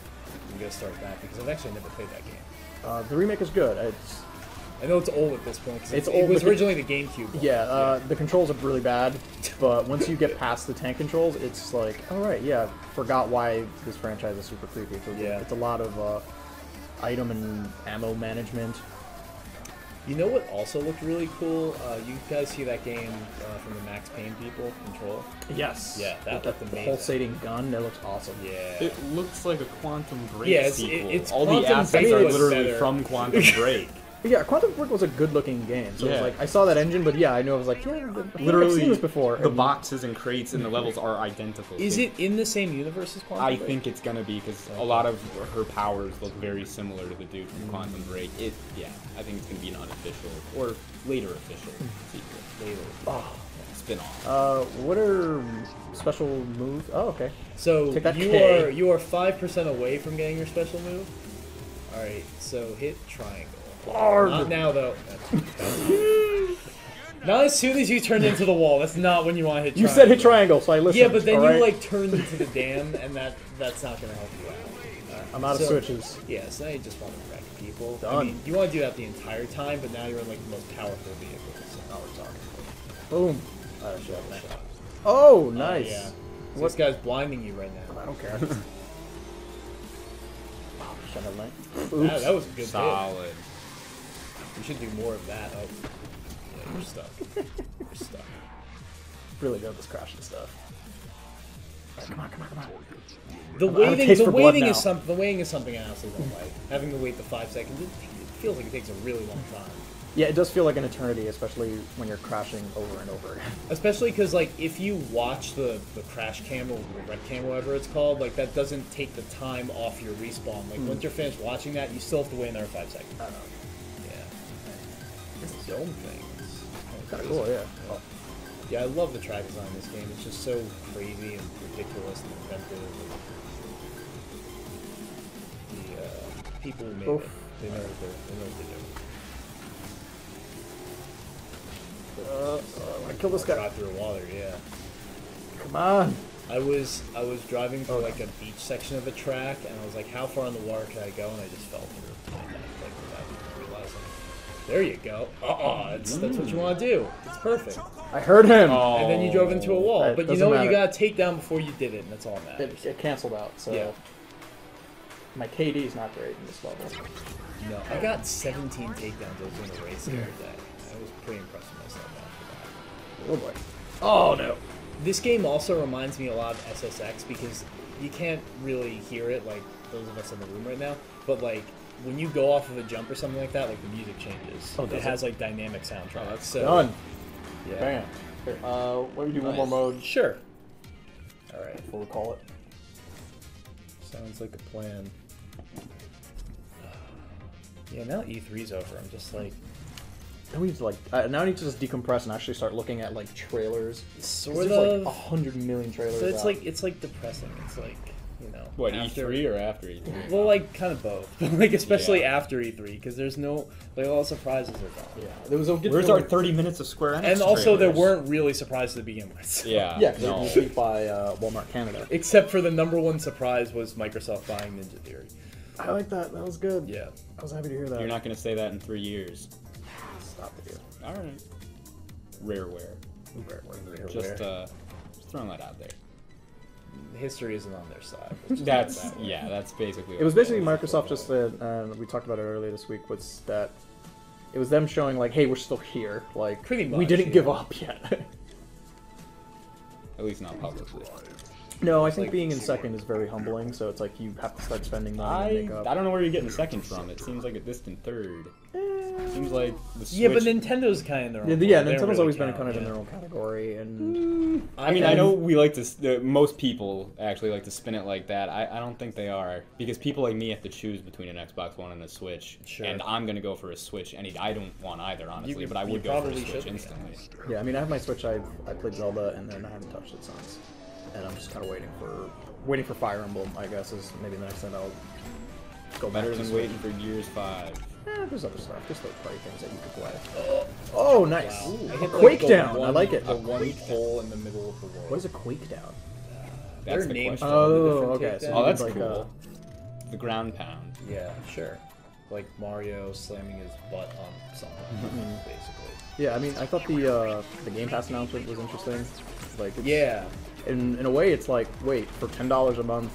Speaker 1: I'm going to start that because I've actually never played that game.
Speaker 2: The remake is good.
Speaker 1: I know it's old at this point because
Speaker 2: It's
Speaker 1: it
Speaker 2: old,
Speaker 1: was
Speaker 2: but
Speaker 1: originally the GameCube one.
Speaker 2: Yeah, the controls are really bad, but once you get past the tank controls, it's like, all right, yeah, forgot why this franchise is super creepy. It's a lot of item and ammo management.
Speaker 1: You know what also looked really cool? You guys see that game from the Max Payne people, Control?
Speaker 2: Yes.
Speaker 1: Yeah, that looked
Speaker 2: the
Speaker 1: amazing.
Speaker 2: pulsating gun, that looks awesome.
Speaker 1: Yeah.
Speaker 3: It looks like a Quantum Break
Speaker 1: Yeah, it's-
Speaker 3: sequel.
Speaker 1: it's
Speaker 3: All the
Speaker 1: Quantum
Speaker 3: assets
Speaker 1: Break,
Speaker 3: are
Speaker 1: but
Speaker 3: literally
Speaker 1: better.
Speaker 3: from Quantum Break.
Speaker 2: But yeah, Quantum Break was a good-looking game. So it was
Speaker 3: Yeah.
Speaker 2: like I saw that engine, but yeah, I knew I was like, yeah, I've
Speaker 3: Literally,
Speaker 2: seen this before.
Speaker 3: the
Speaker 2: And
Speaker 3: boxes and crates and the levels are identical.
Speaker 1: Is it in the same universe as Quantum
Speaker 3: I
Speaker 1: Break?
Speaker 3: think it's gonna be because a lot of her powers look very similar to the dude from Quantum Break. Yeah, I think it's gonna be an unofficial or later official sequel. Later, spin-off.
Speaker 2: What are special moves? Oh, okay.
Speaker 1: So
Speaker 2: Take that
Speaker 1: you
Speaker 2: K.
Speaker 1: are 5% away from getting your special move. All right, so hit triangle.
Speaker 2: Hard.
Speaker 1: Not now though. Not as soon as you turn into the wall. That's not when you want to hit.
Speaker 2: You
Speaker 1: Triangle.
Speaker 2: said hit triangle, so I listened.
Speaker 1: Yeah, but then you
Speaker 2: alright?
Speaker 1: like turned into the dam, and that's not gonna help you out.
Speaker 2: I'm out of
Speaker 1: So-
Speaker 2: switches.
Speaker 1: Yeah, so now you just want to wreck people. I
Speaker 2: Done.
Speaker 1: mean, you want to do that the entire time, but now you're in like the most powerful vehicle. So now we're talking.
Speaker 2: Boom.
Speaker 1: Shot.
Speaker 2: Oh, nice.
Speaker 1: Yeah. So
Speaker 2: What-
Speaker 1: this guy's blinding you right now.
Speaker 2: I don't care. Shut up, mate.
Speaker 1: That was a good hit.
Speaker 3: Solid.
Speaker 1: We should do more of that. Oh, yeah, you're stuck. You're stuck.
Speaker 2: Really good at this crashing stuff. Come on.
Speaker 1: The
Speaker 2: I'm out of
Speaker 1: waiting,
Speaker 2: taste
Speaker 1: the
Speaker 2: for blood
Speaker 1: waiting
Speaker 2: now.
Speaker 1: is something I honestly don't like. Having to wait the 5 seconds, it feels like it takes a really long time.
Speaker 2: Yeah, it does feel like an eternity, especially when you're crashing over and over again.
Speaker 1: Especially because, like, if you watch the crash cam or the red cam, whatever it's called, like, that doesn't take the time off your respawn. Like, once you're finished watching that, you still have to wait another 5 seconds.
Speaker 2: I don't know.
Speaker 1: Yeah. This dome things.
Speaker 2: Kind of cool, yeah.
Speaker 1: Oh. Yeah, I love the track design in this game. It's just so crazy and ridiculous and inventive. The people who made
Speaker 2: Oof.
Speaker 1: it, they know what they're doing.
Speaker 2: I want to kill this guy.
Speaker 1: Drive through water, yeah.
Speaker 2: Come on.
Speaker 1: I was driving through like a beach section of the track, and I was like, how far in the water can I go? And I just fell through. Like without even realizing. There you go. That's what you want to do. It's perfect.
Speaker 2: I heard him.
Speaker 3: Oh.
Speaker 1: And then you drove into a wall.
Speaker 2: It
Speaker 1: But you
Speaker 2: doesn't
Speaker 1: know what? You
Speaker 2: matter.
Speaker 1: got to take down before you did it, and that's all that matters.
Speaker 2: It canceled out, so
Speaker 1: Yeah.
Speaker 2: my KD is not great in this level.
Speaker 1: No, I got 17 takedowns over in a race the other day. I was pretty impressed with myself after that.
Speaker 2: Oh boy. Oh no.
Speaker 1: This game also reminds me a lot of SSX because you can't really hear it, like those of us in the room right now, but like when you go off of a jump or something like that, like the music changes.
Speaker 2: Oh,
Speaker 1: it
Speaker 2: does
Speaker 1: has like dynamic soundtracks. So
Speaker 2: Done.
Speaker 1: Yeah.
Speaker 2: Bam. Here, why don't we do one
Speaker 3: Nice.
Speaker 2: more mode
Speaker 1: Sure. All right.
Speaker 2: before we call it?
Speaker 1: Sounds like a plan. Yeah, now E3's over. I'm just like,
Speaker 2: Now we need to like. Now I need to just decompress and actually start looking at like trailers. 'Cause
Speaker 1: sort
Speaker 2: there's
Speaker 1: of.
Speaker 2: like 100 million trailers.
Speaker 1: So it's
Speaker 2: out.
Speaker 1: like depressing. It's like you know.
Speaker 3: What,
Speaker 1: after,
Speaker 3: E3 or after E3?
Speaker 1: Well, like kind of both, like especially
Speaker 3: Yeah.
Speaker 1: after E3 because there's no like all the surprises are gone.
Speaker 2: Yeah, there was a good.
Speaker 3: Where's our 30 minutes of Square Enix
Speaker 1: And also, there
Speaker 3: trailers?
Speaker 1: weren't really surprises to begin with. So.
Speaker 3: Yeah.
Speaker 2: Yeah, because
Speaker 3: no.
Speaker 2: it was leaked by Walmart Canada.
Speaker 1: Except for the #1 surprise was Microsoft buying Ninja Theory.
Speaker 2: I like that. That was good.
Speaker 1: Yeah.
Speaker 2: I was happy to hear that.
Speaker 3: You're not going to say that in 3 years.
Speaker 2: Stop it, dude.
Speaker 3: All right. Rareware. Just throwing that out there.
Speaker 1: History isn't on their side.
Speaker 3: That's that's basically.
Speaker 2: It was basically Microsoft just said, we talked about it earlier this week, was that it was them showing like, hey, we're still here. Like,
Speaker 1: Pretty
Speaker 2: we
Speaker 1: much,
Speaker 2: didn't
Speaker 1: yeah.
Speaker 2: give up yet.
Speaker 3: At least not publicly.
Speaker 2: No, I think
Speaker 1: Like,
Speaker 2: being in second is very humbling. So it's like you have to start spending money to make up.
Speaker 3: I don't know where you're getting second from. It seems like a distant third. Seems like the Switch.
Speaker 1: Yeah, but Nintendo's kind of in their own.
Speaker 2: Yeah,
Speaker 1: They don't
Speaker 2: Nintendo's
Speaker 1: really
Speaker 2: always been
Speaker 1: count,
Speaker 2: kind of in
Speaker 1: yeah.
Speaker 2: their own category, and
Speaker 3: I mean, I know we like to. Most people actually like to spin it like that. I don't think they are, because people like me have to choose between an Xbox One and a Switch,
Speaker 1: Sure.
Speaker 3: and I'm gonna go for a Switch. I don't want either, honestly,
Speaker 1: You-
Speaker 3: but I
Speaker 1: you
Speaker 3: would go for a
Speaker 1: probably
Speaker 3: Switch
Speaker 1: should,
Speaker 3: instantly.
Speaker 2: yeah, I mean, I have my Switch. I played Zelda, and then I haven't touched it since, and I'm just kind of waiting for Fire Emblem. I guess is maybe the next time I'll go back
Speaker 3: Better
Speaker 2: to
Speaker 3: than
Speaker 2: Switch.
Speaker 3: waiting for Gears 5.
Speaker 2: There's other stuff. There's third-party things that you could play. Oh, nice.
Speaker 1: Wow. I hit,
Speaker 2: Quake
Speaker 1: the
Speaker 2: down. I
Speaker 1: one-
Speaker 2: like it.
Speaker 1: The one hole in the middle of the world.
Speaker 2: What is a Quake down?
Speaker 3: That's
Speaker 1: Their
Speaker 3: the
Speaker 1: names
Speaker 3: question.
Speaker 1: for all the
Speaker 2: Oh,
Speaker 1: different
Speaker 2: okay,
Speaker 1: takedowns.
Speaker 2: so
Speaker 3: Oh, that's
Speaker 2: like,
Speaker 3: cool. The ground pound.
Speaker 1: Yeah, sure. Like Mario slamming his butt on something, basically.
Speaker 2: Yeah, I mean, I thought the Game Pass announcement was interesting. Like, it's,
Speaker 1: Yeah.
Speaker 2: In a way, it's like, wait, for $10 a month,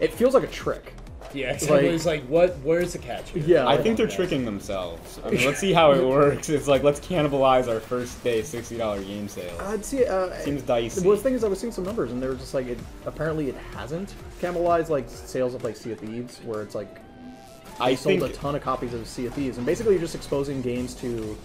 Speaker 2: it feels like a trick.
Speaker 1: Yeah, it's
Speaker 2: Like-
Speaker 1: like where's the catch here?
Speaker 2: Yeah.
Speaker 3: I think they're tricking themselves. I mean, let's see how it works. It's like, let's cannibalize our first day $60 game sales.
Speaker 2: I'd see.
Speaker 3: Seems dicey.
Speaker 2: Well, the thing is, I was seeing some numbers, and they were just like, apparently it hasn't cannibalized like sales of like Sea of Thieves, where it's like
Speaker 3: I
Speaker 2: they sold
Speaker 3: think
Speaker 2: a ton of copies of Sea of Thieves, and basically you're just exposing games to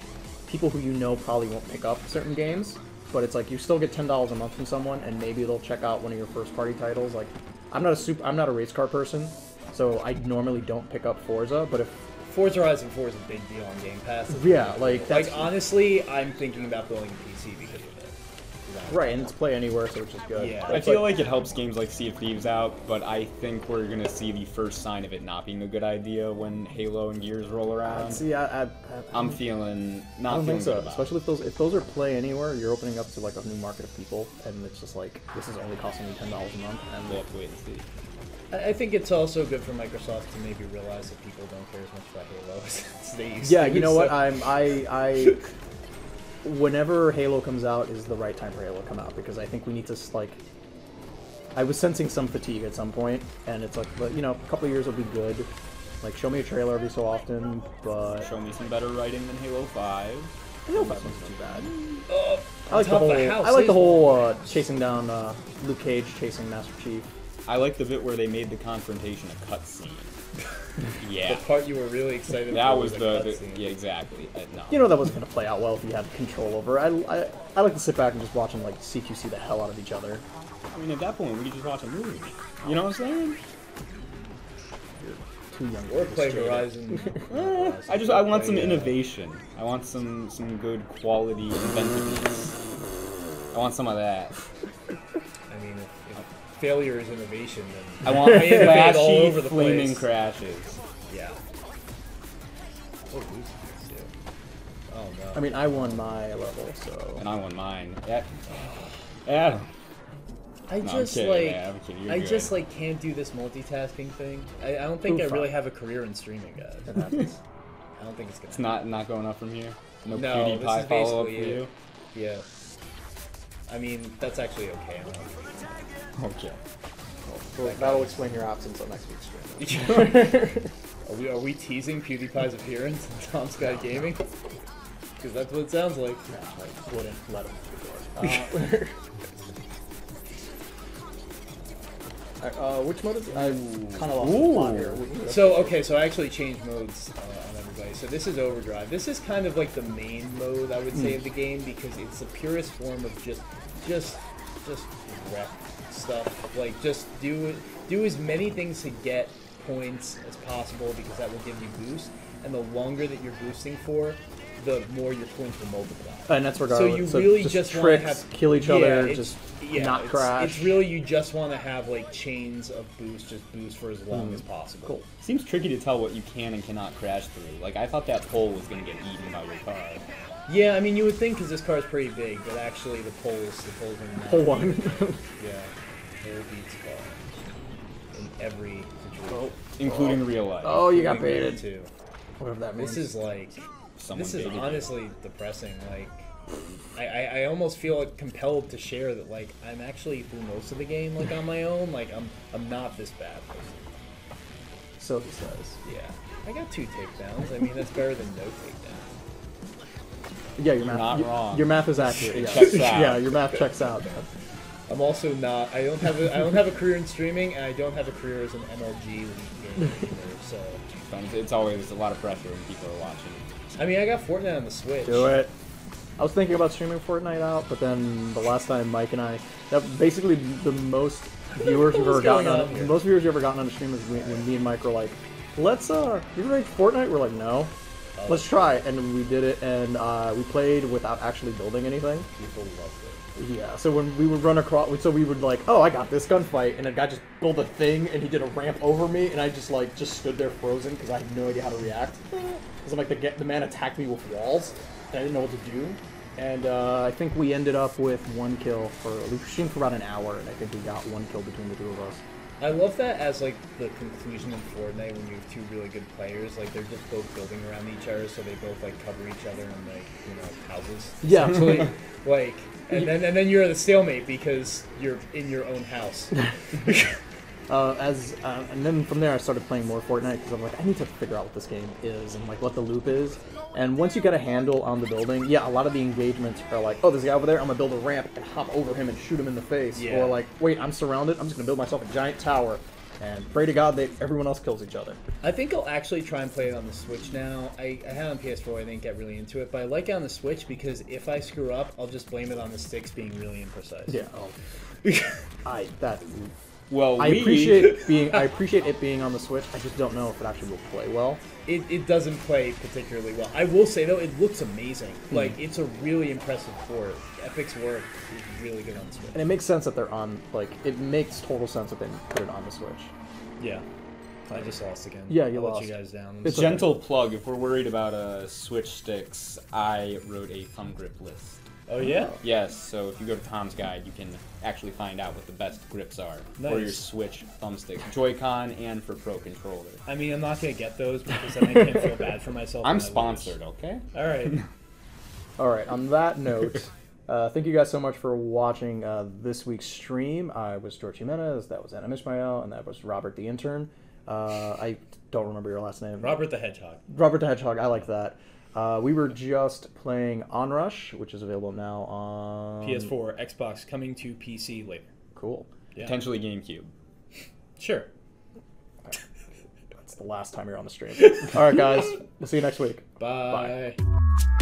Speaker 2: people who you know probably won't pick up certain games, but it's like you still get $10 a month from someone, and maybe they'll check out one of your first party titles. Like, I'm not a race car person, so I normally don't pick up Forza, but if
Speaker 1: Forza Horizon 4 is a big deal on Game Pass. It's
Speaker 2: Yeah,
Speaker 1: really
Speaker 2: like,
Speaker 1: cool.
Speaker 2: that's-
Speaker 1: honestly, I'm thinking about building a PC because of it.
Speaker 2: right, and it's play anywhere, so which is good.
Speaker 1: Yeah.
Speaker 2: But
Speaker 3: I
Speaker 2: it's
Speaker 3: feel like it helps games like Sea of Thieves out, but I think we're gonna see the first sign of it not being a good idea when Halo and Gears roll around.
Speaker 2: see,
Speaker 3: I'm feeling not
Speaker 2: I don't
Speaker 3: feeling
Speaker 2: think
Speaker 3: good
Speaker 2: so.
Speaker 3: about
Speaker 2: Especially if those are play anywhere, you're opening up to like a new market of people, and it's just like this is only costing me $10 a month.
Speaker 3: it.
Speaker 2: And
Speaker 3: We'll have to wait and see.
Speaker 1: I think it's also good for Microsoft to maybe realize that people don't care as much about Halo as they used
Speaker 2: yeah,
Speaker 1: to.
Speaker 2: you know what?
Speaker 1: so-
Speaker 2: I whenever Halo comes out is the right time for Halo to come out, because I think we need to like. I was sensing some fatigue at some point, and it's like, but you know, a couple of years will be good. Like, show me a trailer every so often, but
Speaker 3: Show me some better writing than Halo 5.
Speaker 2: Halo 5 wasn't too bad. I
Speaker 1: on
Speaker 2: like the
Speaker 1: top of
Speaker 2: whole.
Speaker 1: the house,
Speaker 2: I like the
Speaker 1: there's
Speaker 2: whole chasing down Luke Cage chasing Master Chief.
Speaker 3: I like the bit where they made the confrontation a cutscene. Yeah,
Speaker 1: The part you were really excited
Speaker 3: that
Speaker 1: for
Speaker 3: was
Speaker 1: the
Speaker 3: the
Speaker 1: cutscene.
Speaker 3: yeah, exactly. No.
Speaker 2: You know that wasn't going to play out well if you had control over. I like to sit back and just watch them like CQC the hell out of each other.
Speaker 3: I mean, at that point, we could just watch a movie. You know what I'm saying?
Speaker 2: Too young.
Speaker 1: Or
Speaker 2: for
Speaker 1: play
Speaker 2: this shit.
Speaker 1: Horizon.
Speaker 3: I want some
Speaker 1: Play,
Speaker 3: innovation. I want some good quality inventiveness. I want some of that.
Speaker 1: I mean, if failure is innovation, then
Speaker 3: I want
Speaker 1: innovate all
Speaker 3: flashy,
Speaker 1: over the
Speaker 3: flaming
Speaker 1: place.
Speaker 3: crashes.
Speaker 1: Yeah. Oh, who's this dude? Oh no.
Speaker 2: I mean, I won my level, so.
Speaker 3: And I won mine. Adam.
Speaker 1: I
Speaker 3: No, I'm
Speaker 1: just
Speaker 3: kidding,
Speaker 1: like
Speaker 3: man, I'm kidding, you're
Speaker 1: I
Speaker 3: good.
Speaker 1: just like can't do this multitasking thing. I don't think
Speaker 2: Ooh,
Speaker 1: I really
Speaker 2: fine.
Speaker 1: have a career in streaming, guys.
Speaker 2: It happens.
Speaker 1: I don't think it's gonna.
Speaker 3: It's not going up from here. No,
Speaker 1: No, this
Speaker 3: PewDiePie
Speaker 1: is
Speaker 3: follow up for
Speaker 1: basically
Speaker 3: you.
Speaker 1: it. Yeah. I mean, that's actually okay. I don't
Speaker 3: Okay.
Speaker 2: Well, that'll explain your absence on next week's stream.
Speaker 1: Are we teasing PewDiePie's appearance in Tom Sky Gaming? Because that's what it sounds like.
Speaker 2: I wouldn't let him. Which mode is it? I kind of lost the plot here.
Speaker 1: So I actually changed modes on everybody. So this is Overdrive. This is kind of like the main mode, I would say, of the game, because it's the purest form of just wreck stuff. Like, just do as many things to get points as possible, because that will give you boost. And the longer that you're boosting for, the more your points will multiply.
Speaker 2: And that's regardless.
Speaker 1: So you really just want to
Speaker 2: tricks,
Speaker 1: have
Speaker 2: kill each other, just not crash.
Speaker 1: It's really you just want to have like chains of boost, just boost for as long as possible.
Speaker 2: Cool.
Speaker 3: Seems tricky to tell what you can and cannot crash through. Like, I thought that pole was going to get eaten by your car.
Speaker 1: Yeah, I mean, you would think because this car is pretty big, but actually the poles are not.
Speaker 2: Pole one.
Speaker 1: Yeah, pole beats car in every situation.
Speaker 3: Including real life.
Speaker 2: Oh, you got baited.
Speaker 1: Too.
Speaker 2: Whatever that means.
Speaker 1: This is like,
Speaker 3: Someone
Speaker 1: this is
Speaker 3: baited you.
Speaker 1: honestly depressing. Like, I almost feel like compelled to share that like I'm actually through most of the game like on my own. Like I'm not this bad.
Speaker 2: So he says.
Speaker 1: Yeah, I got 2 takedowns. I mean that's better than no takedowns.
Speaker 2: Yeah, your math.
Speaker 3: not wrong.
Speaker 2: Your math is accurate.
Speaker 3: It
Speaker 2: Yeah.
Speaker 3: checks out.
Speaker 2: Yeah, your math checks out.
Speaker 1: I'm also not. I don't have a career in streaming, and I don't have a career as an MLG league gamer either. So
Speaker 3: It's always a lot of pressure when people are watching.
Speaker 1: I mean, I got Fortnite on the Switch.
Speaker 2: Do it. I was thinking about streaming Fortnite out, but then the last time Mike and I, that basically the most viewers we've ever gotten on, the most viewers you've ever gotten on the stream is when me and Mike were like, let's you ready for Fortnite? We're like, no. Let's try it, and we did it, and we played without actually building anything.
Speaker 1: People loved it.
Speaker 2: Yeah, so when we would run across, so we would like, oh, I got this gunfight, and a guy just built a thing, and he did a ramp over me, and I just stood there frozen because I had no idea how to react. Because I'm like, the man attacked me with walls, and I didn't know what to do. And I think we ended up with 1 kill we streamed for about an hour, and I think we got 1 kill between the 2 of us.
Speaker 1: I love that as like the conclusion in Fortnite when you have 2 really good players. Like they're just both building around each other, so they both like cover each other in like houses.
Speaker 2: Yeah.
Speaker 1: Essentially. Like and then you're at a stalemate because you're in your own house.
Speaker 2: And then from there I started playing more Fortnite because I'm like, I need to figure out what this game is and like what the loop is. And once you get a handle on the building, yeah, a lot of the engagements are like, oh, there's a guy over there, I'm gonna build a ramp and hop over him and shoot him in the face.
Speaker 1: Yeah.
Speaker 2: Or like, wait, I'm surrounded, I'm just gonna build myself a giant tower and pray to God that everyone else kills each other.
Speaker 1: I think I'll actually try and play it on the Switch now. I had it on PS4, I didn't get really into it, but I like it on the Switch because if I screw up, I'll just blame it on the sticks being really imprecise.
Speaker 2: Yeah.
Speaker 3: Well,
Speaker 2: I appreciate it being on the Switch. I just don't know if it actually will play well.
Speaker 1: It doesn't play particularly well. I will say though, it looks amazing. Like it's a really impressive port. Epic's work is really good on the Switch.
Speaker 2: And it makes sense that they're on. Like, it makes total sense that they put it on the Switch.
Speaker 1: Yeah. I just lost again.
Speaker 2: Yeah, you
Speaker 1: I'll
Speaker 2: lost.
Speaker 1: let you guys down.
Speaker 2: It's
Speaker 3: Gentle plug, if we're worried about Switch sticks, I wrote a thumb grip list.
Speaker 1: Oh yeah?
Speaker 3: Yes, so if you go to Tom's Guide, you can actually find out what the best grips are for your Switch thumbstick, Joy-Con, and for Pro Controller.
Speaker 1: I mean, I'm not going to get those because then I can't feel bad for myself.
Speaker 3: I'm sponsored, okay?
Speaker 1: All right.
Speaker 2: All right, on that note, thank you guys so much for watching this week's stream. I was George Jimenez, that was Anna Mishmael, and that was Robert the Intern. I don't remember your last name.
Speaker 1: Robert the Hedgehog.
Speaker 2: Robert the Hedgehog, I like that. We were just playing ONRUSH, which is available now on
Speaker 1: PS4, Xbox, coming to PC later.
Speaker 2: Cool.
Speaker 1: Yeah.
Speaker 3: Potentially GameCube.
Speaker 1: Sure.
Speaker 2: That's the last time you're on the stream. All right, guys. We'll see you next week.
Speaker 1: Bye.
Speaker 2: Bye.